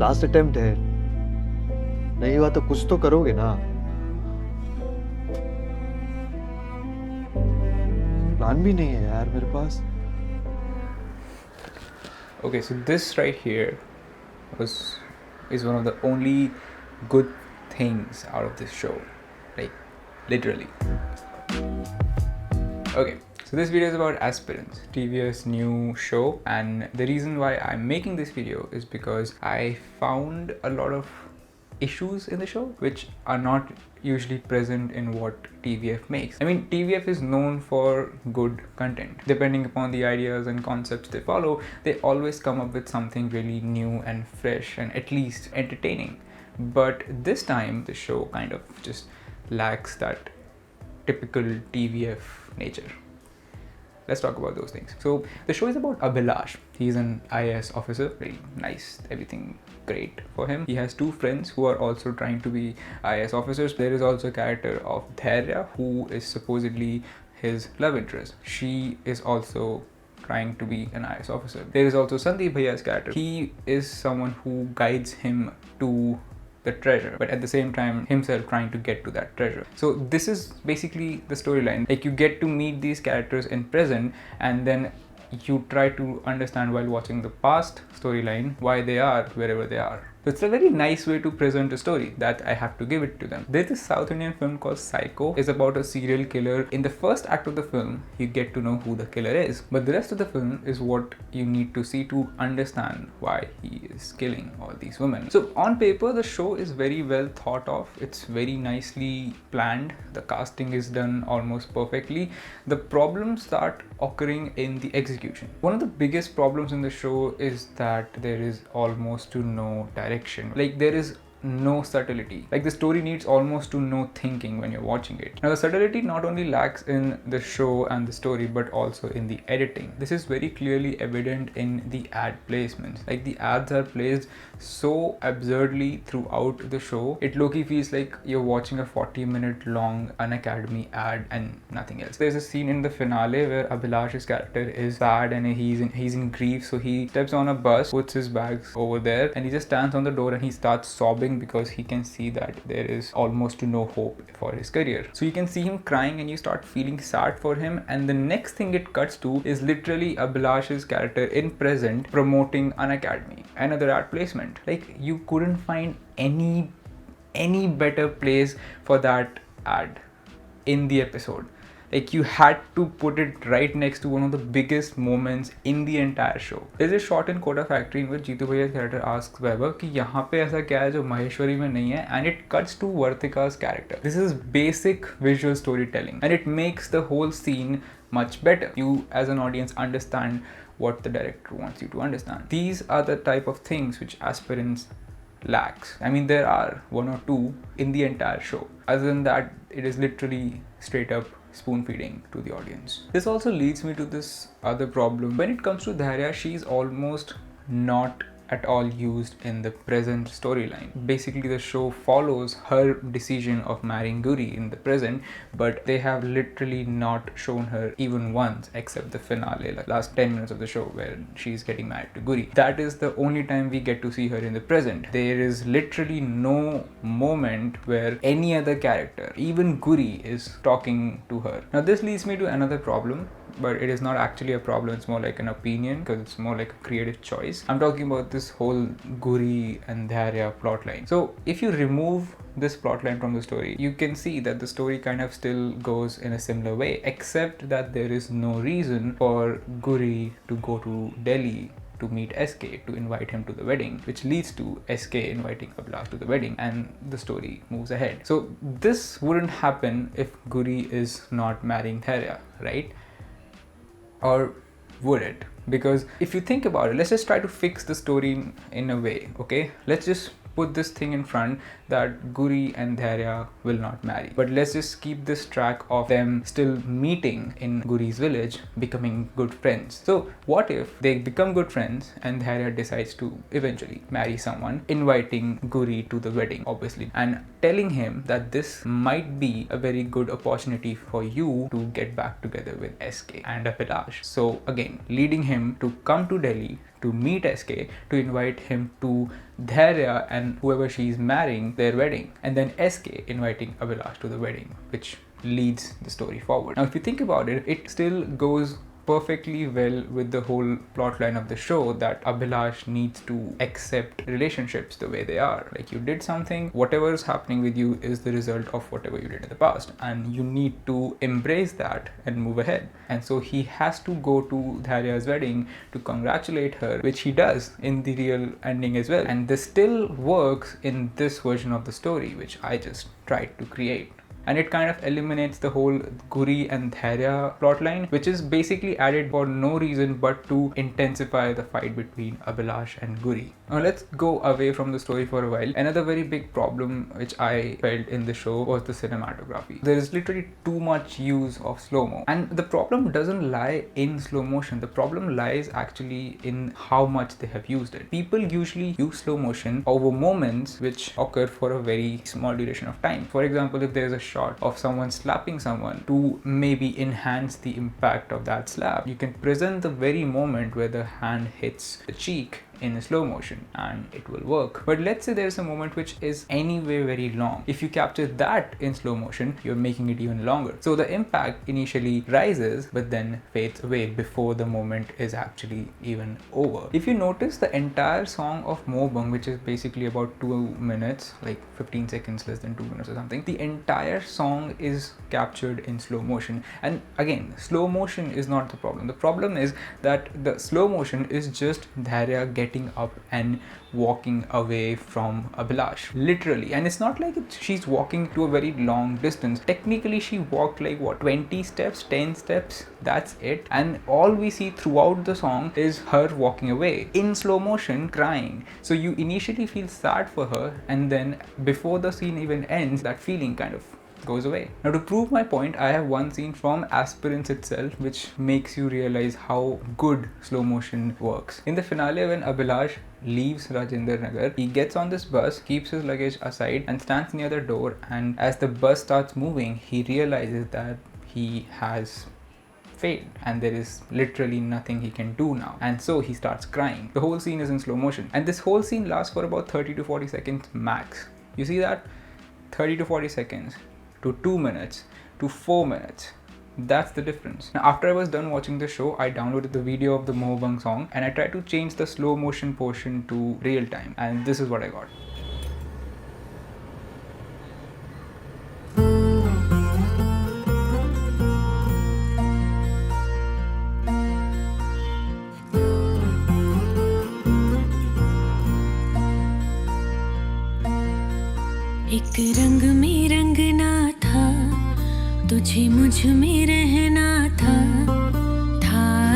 Last attempt है, नहीं हुआ तो कुछ तो करोगे ना। प्लान भी नहीं है यार मेरे पास। Okay, so this right here is one of the only good things out of this show, like literally. Okay, so this video is about Aspirants, TVS new show, and the reason why I'm making this video is because I found a lot of issues in the show which are not usually present in what TVF makes. I mean, TVF is known for good content. Depending upon the ideas and concepts they follow, they always come up with something really new and fresh and at least entertaining. But this time, the show kind of just lacks that typical TVF nature. Let's talk about those things. So the show is about Abhilash. He's an IAS officer, very nice, everything great for him. He has two friends who are also trying to be IAS officers. There is also a character of Dhairya who is supposedly his love interest. She is also trying to be an IAS officer. There is also Sandeep Bhaiya's character. He is someone who guides him to the treasure, but at the same time himself trying to get to that treasure. So this is basically the storyline. Like, you get to meet these characters in present, and then you try to understand while watching the past storyline why they are wherever they are. So it's a very nice way to present a story, that I have to give it to them. There's this South Indian film called Psycho. It's about a serial killer. In the first act of the film, you get to know who the killer is, but the rest of the film is what you need to see to understand why he is killing all these women. So on paper, the show is very well thought of. It's very nicely planned. The casting is done almost perfectly. The problems start occurring in the execution. One of the biggest problems in the show is that there is almost to no direction. Like, there is no subtlety. Like, the story needs almost to no thinking when you're watching it. Now, the subtlety not only lacks in the show and the story, but also in the editing. This is very clearly evident in the ad placements. Like, the ads are placed so absurdly throughout the show. It low-key feels like you're watching a 40-minute long Unacademy ad and nothing else. There's a scene in the finale where Abhilash's character is sad and he's in grief, so he steps on a bus, puts his bags over there, and he just stands on the door and he starts sobbing because he can see that there is almost to no hope for his career. So you can see him crying and you start feeling sad for him, and the next thing it cuts to is literally Abhilash's character in present promoting Unacademy, another ad placement. Like, you couldn't find any better place for that ad in the episode. Like, you had to put it right next to one of the biggest moments in the entire show. There's a shot in Kota Factory in which Jeetu Bhaiya's character asks Vaibhav कि यहाँ पे ऐसा क्या है जो Maheshwari में नहीं है, and it cuts to Vartika's character. This is basic visual storytelling, and it makes the whole scene much better. You as an audience understand what the director wants you to understand. These are the type of things which Aspirants lacks. I mean, there are one or two in the entire show. Other than that, it is literally straight up spoon feeding to the audience. This also leads me to this other problem. When it comes to Dhairya, she's almost not at all used in the present storyline. Basically, the show follows her decision of marrying Guri in the present, but they have literally not shown her even once except the finale, like last 10 minutes of the show where she's getting married to Guri. That is the only time we get to see her in the present. There is literally no moment where any other character, even Guri, is talking to her. Now, this leads me to another problem, but it is not actually a problem. It's more like an opinion, because it's more like a creative choice. I'm talking about this whole Guri and Dhairya plotline. So if you remove this plotline from the story, you can see that the story kind of still goes in a similar way, except that there is no reason for Guri to go to Delhi to meet SK, to invite him to the wedding, which leads to SK inviting Abhilash to the wedding, and the story moves ahead. So this wouldn't happen if Guri is not marrying Dhairya, right? Or would it? Because if you think about it, let's just try to fix the story in a way, okay? Let's just put this thing in front that Guri and Dhairya will not marry. But let's just keep this track of them still meeting in Guri's village, becoming good friends. So what if they become good friends and Dhairya decides to eventually marry someone, inviting Guri to the wedding, obviously, and telling him that this might be a very good opportunity for you to get back together with SK and Abhilash. So again, leading him to come to Delhi to meet SK, to invite him to Dhairya and whoever she's marrying, their wedding, and then SK inviting Abhilash to the wedding, which leads the story forward. Now, if you think about it, it still goes perfectly well with the whole plotline of the show that Abhilash needs to accept relationships the way they are. Like, you did something, whatever is happening with you is the result of whatever you did in the past, and you need to embrace that and move ahead. And so he has to go to Dhairya's wedding to congratulate her, which he does in the real ending as well. And this still works in this version of the story, which I just tried to create. And it kind of eliminates the whole Guri and Dhairya plotline, which is basically added for no reason but to intensify the fight between Abhilash and Guri. Now let's go away from the story for a while. Another very big problem which I felt in the show was the cinematography. There is literally too much use of slow-mo, and the problem doesn't lie in slow motion. The problem lies actually in how much they have used it. People usually use slow motion over moments which occur for a very small duration of time. For example, if there's a shot of someone slapping someone, to maybe enhance the impact of that slap, you can present the very moment where the hand hits the cheek in slow motion and it will work. But let's say there's a moment which is anyway very long. If you capture that in slow motion, you're making it even longer. So the impact initially rises but then fades away before the moment is actually even over. If you notice, the entire song of Mobang, which is basically about 2 minutes, like 15 seconds, less than 2 minutes or something, the entire song is captured in slow motion. And again, slow motion is not the problem. The problem is that the slow motion is just Dhairya getting up and walking away from Abhilash, literally. And it's not like she's walking to a very long distance. Technically she walked like what, 20 steps, 10 steps, that's it. And all we see throughout the song is her walking away in slow motion, crying. So you initially feel sad for her, and then before the scene even ends, that feeling kind of goes away. Now, to prove my point, I have one scene from Aspirants itself which makes you realize how good slow motion works. In the finale, when Abhilash leaves Rajendra Nagar, he gets on this bus, keeps his luggage aside and stands near the door, and as the bus starts moving, he realizes that he has failed and there is literally nothing he can do now, and so he starts crying. The whole scene is in slow motion, and this whole scene lasts for about 30 to 40 seconds max. You see that? 30 to 40 seconds to 2 minutes to 4 minutes. That's the difference. Now, after I was done watching the show, I downloaded the video of the Mohbang song and I tried to change the slow motion portion to real time, and this is what I got. एक रंग में रंगना था, तुझे मुझ में रहना था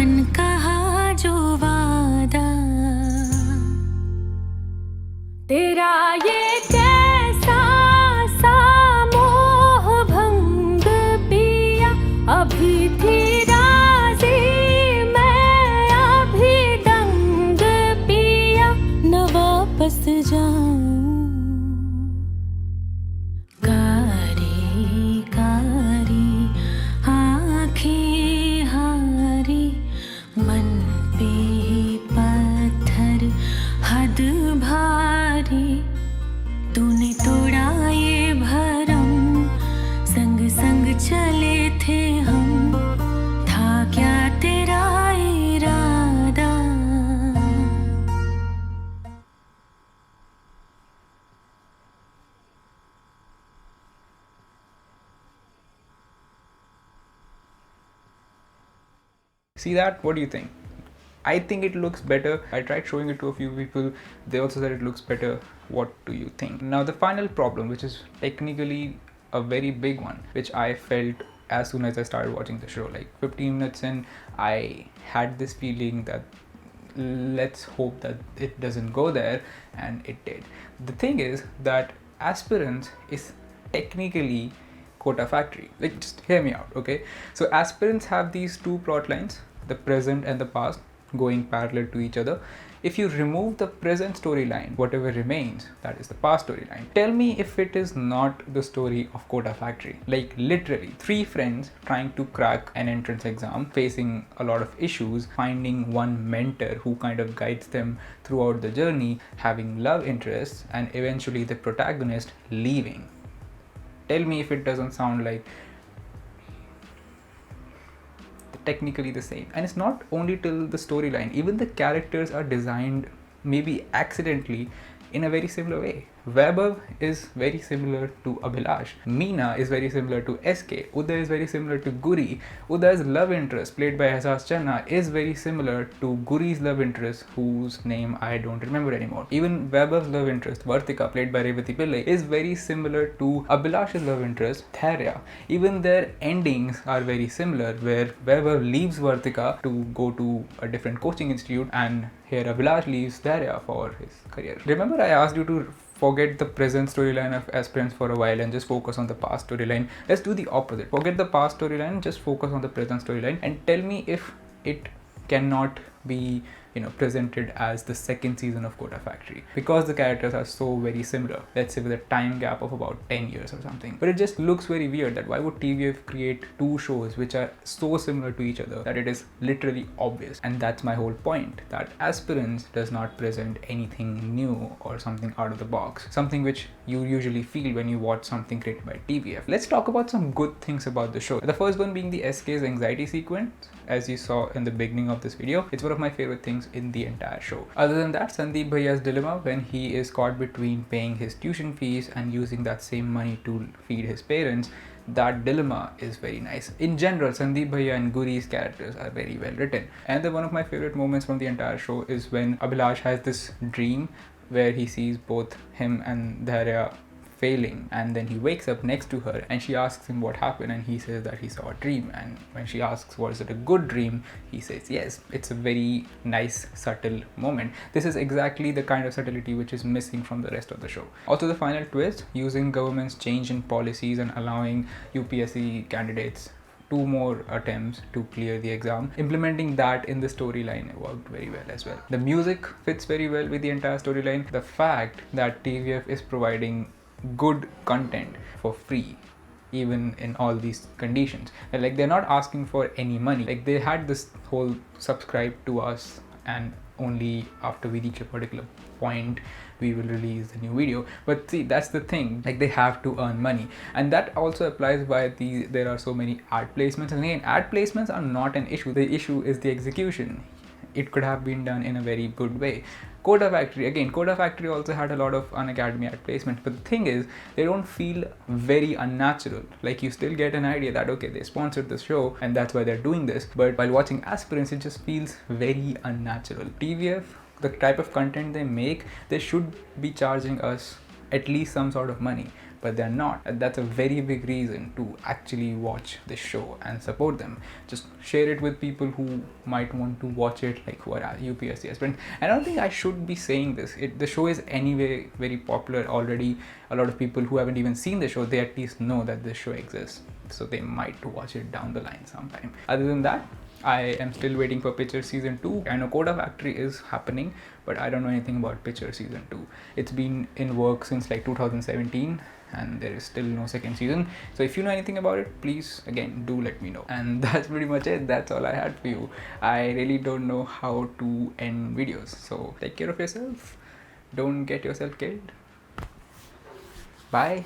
अनकहा जो वादा, तेरा ये कैसा सा मोह भंग पिया, अभी थी राज़ी मैं अभी दंग पिया, न वापस जाऊं। तूने तोड़ा ये भरम, संग संग चले थे हम, था क्या तेरा इरादा। See that? What do you think? I think it looks better. I tried showing it to a few people. They also said it looks better. What do you think? Now, the final problem, which is technically a very big one, which I felt as soon as I started watching the show, like 15 minutes in, I had this feeling that let's hope that it doesn't go there, and it did. The thing is that Aspirants is technically Kota Factory. Like, just hear me out, okay? So Aspirants have these two plot lines, the present and the past, going parallel to each other, If you remove the present storyline, whatever remains, that is the past storyline. Tell me if it is not the story of Kota Factory. Like literally, 3 friends trying to crack an entrance exam, facing a lot of issues, finding one mentor who kind of guides them throughout the journey, having love interests, and eventually the protagonist leaving. Tell me if it doesn't sound like technically the same. And it's not only till the storyline, even the characters are designed maybe accidentally in a very similar way. Vaibhav is very similar to Abhilash. Meena is very similar to SK. Uday is very similar to Guri. Uday's love interest, played by Hasas Channa, is very similar to Guri's love interest, whose name I don't remember anymore. Even Vaibhav's love interest, Vartika, played by Revati Pillai, is very similar to Abhilash's love interest, Thairya. Even their endings are very similar, where Vaibhav leaves Vartika to go to a different coaching institute, and here Abhilash leaves Thairya for his career. Remember, I asked you to forget the present storyline of aspirants for a while and just focus on the past storyline. Let's do the opposite. Forget the past storyline, just focus on the present storyline, and tell me if it cannot be presented as the second season of Kota Factory, because the characters are so very similar, let's say with a time gap of about 10 years or something. But it just looks very weird that why would TVF create 2 shows which are so similar to each other that it is literally obvious. And that's my whole point, that Aspirants does not present anything new or something out of the box, something which you usually feel when you watch something created by TVF. Let's talk about some good things about the show. The first one being the SK's anxiety sequence. As you saw in the beginning of this video, it's one of my favorite things in the entire show. Other than that, Sandeep Bhaiya's dilemma when he is caught between paying his tuition fees and using that same money to feed his parents, that dilemma is very nice. In general, Sandeep Bhaiya and Guri's characters are very well written. And then one of my favorite moments from the entire show is when Abhilash has this dream where he sees both him and Dharya failing, and then he wakes up next to her and she asks him what happened, and he says that he saw a dream. And when she asks was it a good dream, he says yes. It's a very nice subtle moment. This is exactly the kind of subtlety which is missing from the rest of the show. Also, the final twist, using government's change in policies and allowing UPSC candidates 2 more attempts to clear the exam, implementing that in the storyline worked very well as well. The music fits very well with the entire storyline. The fact that TVF is providing good content for free even in all these conditions, like they're not asking for any money. Like they had this whole subscribe to us and only after we reach a particular point we will release the new video. But see, that's the thing, like they have to earn money, and that also applies why there are so many ad placements. And again, ad placements are not an issue. The issue is the execution. It could have been done in a very good way. Kota Factory also had a lot of Unacademy ad placements, but the thing is, they don't feel very unnatural. Like you still get an idea that okay, they sponsored the show and that's why they're doing this, but while watching Aspirants, it just feels very unnatural. TVF, the type of content they make, they should be charging us at least some sort of money, but they're not. And that's a very big reason to actually watch this show and support them. Just share it with people who might want to watch it, like who are UPSC aspirants. I don't think I should be saying this. The show is anyway very popular already. A lot of people who haven't even seen the show, they at least know that this show exists, so they might watch it down the line sometime. Other than that, I am still waiting for Pitcher Season 2. I know Kota Factory is happening, but I don't know anything about Pitcher Season 2. It's been in work since like 2017 and there is still no second season. So if you know anything about it, please again do let me know. And that's pretty much it. That's all I had for you. I really don't know how to end videos. So take care of yourself. Don't get yourself killed. Bye.